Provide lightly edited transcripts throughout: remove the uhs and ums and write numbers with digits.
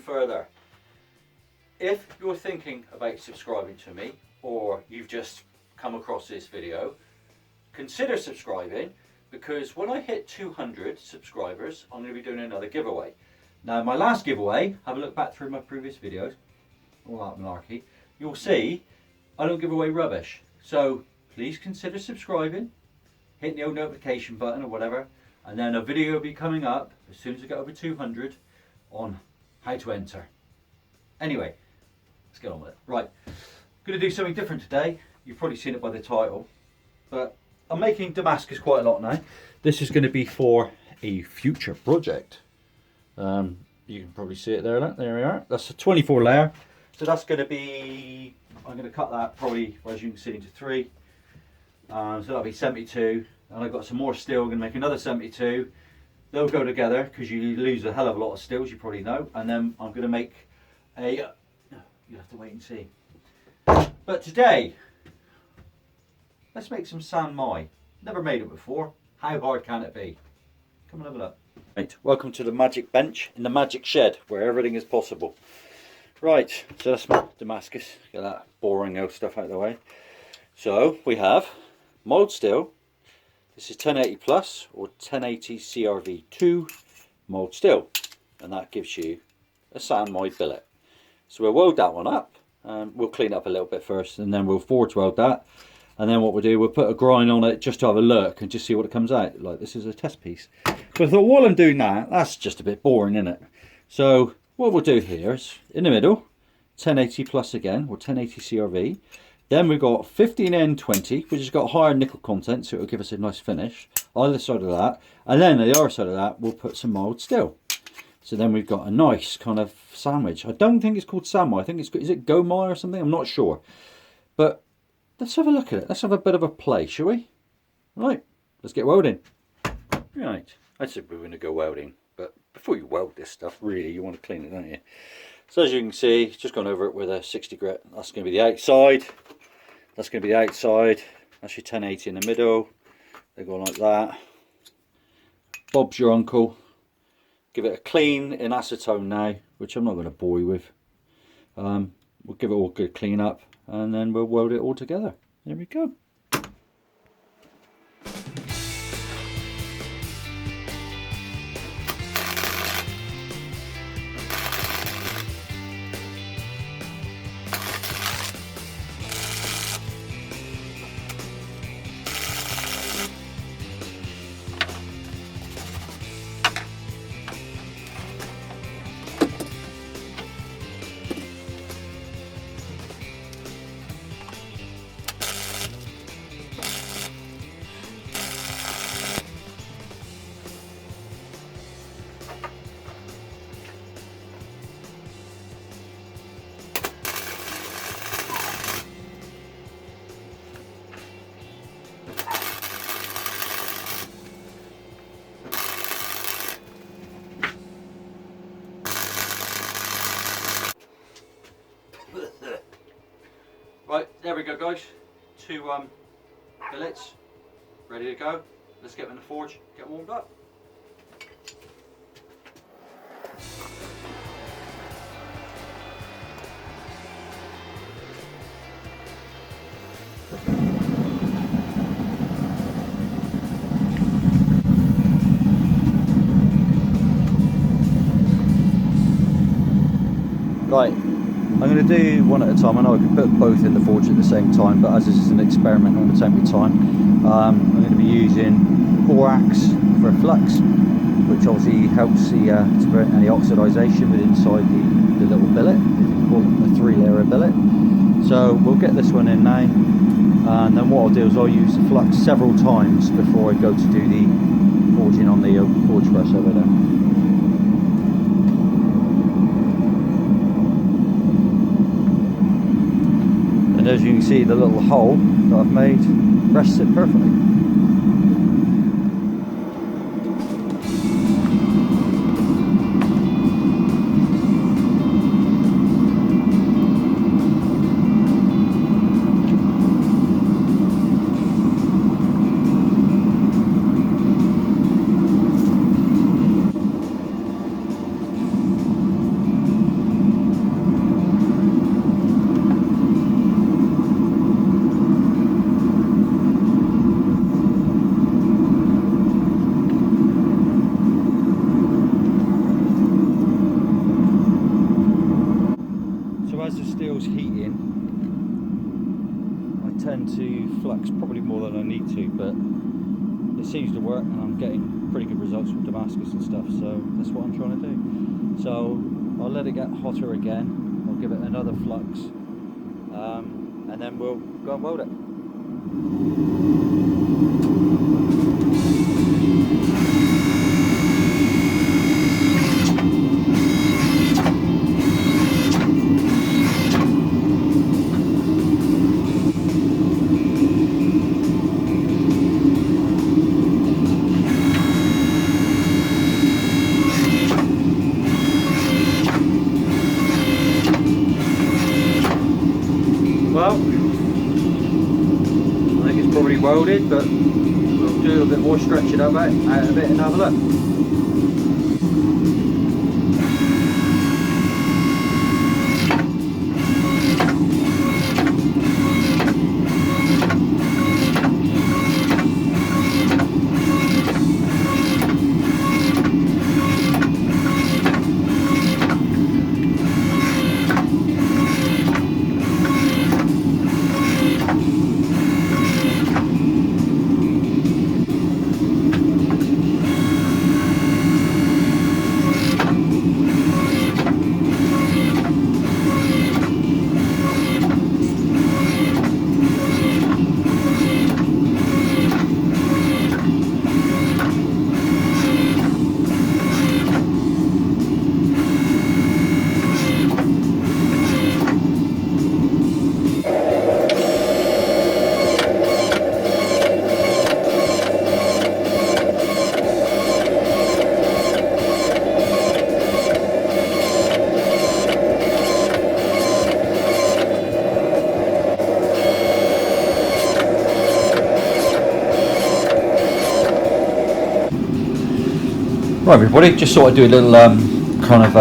further, if you're thinking about subscribing to me, or you've just come across this video, consider subscribing, because when I hit 200 subscribers, I'm going to be doing another giveaway. Now, my last giveaway, have a look back through my previous videos, all that malarkey, you'll see I don't give away rubbish. So please consider subscribing, hit the old notification button or whatever, and then a video will be coming up as soon as I get over 200 on how to enter. Anyway, let's get on with it. Right, I'm going to do something different today. You've probably seen it by the title, but I'm making Damascus quite a lot now. This is going to be for a future project. You can probably see it there. Look, there we are. That's a 24 layer. So that's going to be, I'm going to cut that probably, as you can see, into 3. So that'll be 72. And I've got some more steel. I'm going to make another 72. They'll go together because you lose a hell of a lot of steel, as you probably know. And then I'm going to make a, you'll have to wait and see. But today, let's make some San Mai. Never made it before. How hard can it be? Come and have a look. Right, welcome to the magic bench in the magic shed where everything is possible. Right, so that's my Damascus. Get that boring old stuff out of the way. So we have mould steel. This is 1080 plus or 1080 CRV2 mould steel, and that gives you a San Mai billet. So we'll weld that one up, and we'll clean it up a little bit first, and then we'll forge weld that. And then what we'll do, we'll put a grind on it just to have a look and just see what it comes out. Like, this is a test piece. So I thought, while I'm doing that, that's just a bit boring, isn't it? So what we'll do here is, in the middle, 1080 plus again, or 1080 CRV. Then we've got 15N20, which has got higher nickel content, so it'll give us a nice finish. Either side of that. And then on the other side of that, we'll put some mould steel. So then we've got a nice kind of sandwich. I don't think it's called San Mai. I think it's, is it Gomai or something? I'm not sure. But let's have a look at it. Let's have a bit of a play, shall we? Right, let's get welding. Right, I said we were going to go welding, but before you weld this stuff, really, you want to clean it, don't you? So as you can see, just gone over it with a 60 grit. That's going to be the outside. That's going to be the outside. That's your 1080 in the middle. They go like that. Bob's your uncle. Give it a clean in acetone now, which I'm not going to bore you with. We'll give it all a good clean up, and then we'll weld it all together. There we go. Right, there we go, guys. 2 billets ready to go. Let's get them in the forge, get warmed up. Right, I'm going to do one at a time. I know I could put both in the forge at the same time, but as this is an experiment, I'm going to take my time. I'm going to be using borax for flux, which obviously helps to prevent any oxidization with inside the little billet, if you call it a 3-layer billet. So we'll get this one in now, and then what I'll do is I'll use the flux several times before I go to do the forging on the forge press over there. And as you can see, the little hole that I've made rests it perfectly. tend to flux probably more than I need to, but it seems to work, and I'm getting pretty good results with Damascus and stuff, so that's what I'm trying to do. So I'll let it get hotter again, I'll give it another flux, and then we'll go and weld it. Well, I think it's probably welded, but we'll do a bit more, stretch it out a bit and have a look. Right everybody, just thought I'd do a little kind of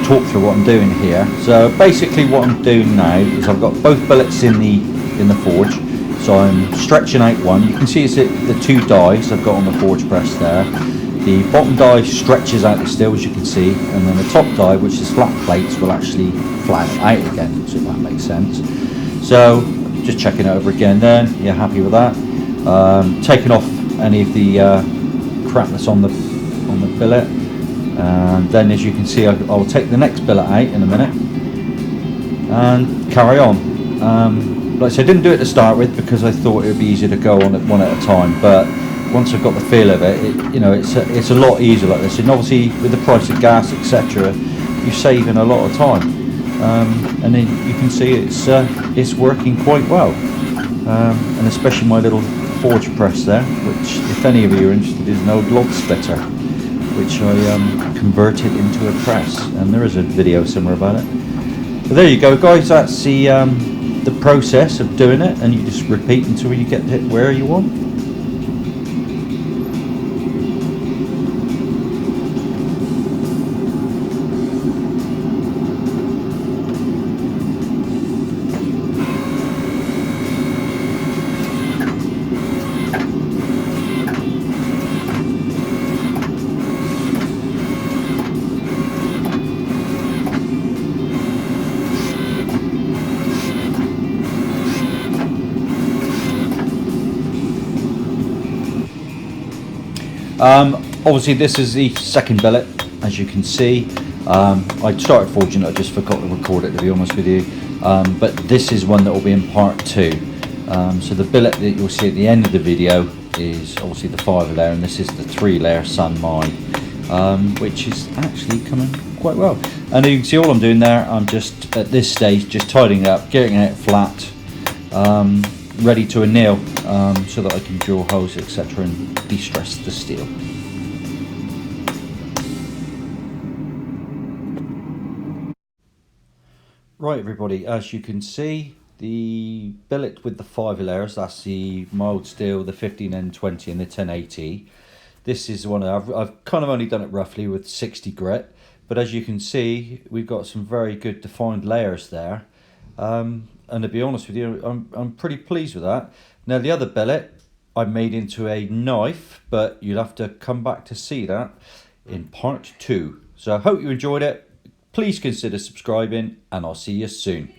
talk through what I'm doing here. So basically what I'm doing now is I've got both billets in the forge, so I'm stretching out one. You can see it's the two dies I've got on the forge press there. The bottom die stretches out the steel, as you can see, and then the top die, which is flat plates, will actually flatten out again, so if that makes sense. So just checking it over again then, you're happy with that. Taking off any of the crap that's on the billet, and then as you can see I'll take the next billet out in a minute and carry on. Like I said, I didn't do it to start with because I thought it would be easier to go on it one at a time, but once I've got the feel of it, it's a lot easier like this, and obviously with the price of gas etc you're saving a lot of time, and then you can see it's working quite well, and especially my little forge press there, which if any of you are interested is an old log splitter, which I converted into a press, and there is a video somewhere about it. But there you go guys, that's the process of doing it, and you just repeat until you get it where you want. Obviously this is the second billet, as you can see. I started forging it, I just forgot to record it, to be honest with you, but this is one that will be in part 2. So the billet that you'll see at the end of the video is obviously the 5 layer, and this is the 3 layer San Mai, which is actually coming quite well. And you can see all I'm doing there, I'm just at this stage just tidying it up, getting it flat, ready to anneal, so that I can drill holes etc and de-stress the steel. Right everybody, as you can see, the billet with the 5 layers, that's the mild steel, the 15N20 and the 1080. This is one I've kind of only done it roughly with 60 grit, but as you can see we've got some very good defined layers there, and to be honest with you, I'm pretty pleased with that. Now the other billet I made into a knife, but you'll have to come back to see that in part 2. So I hope you enjoyed it. Please consider subscribing, and I'll see you soon.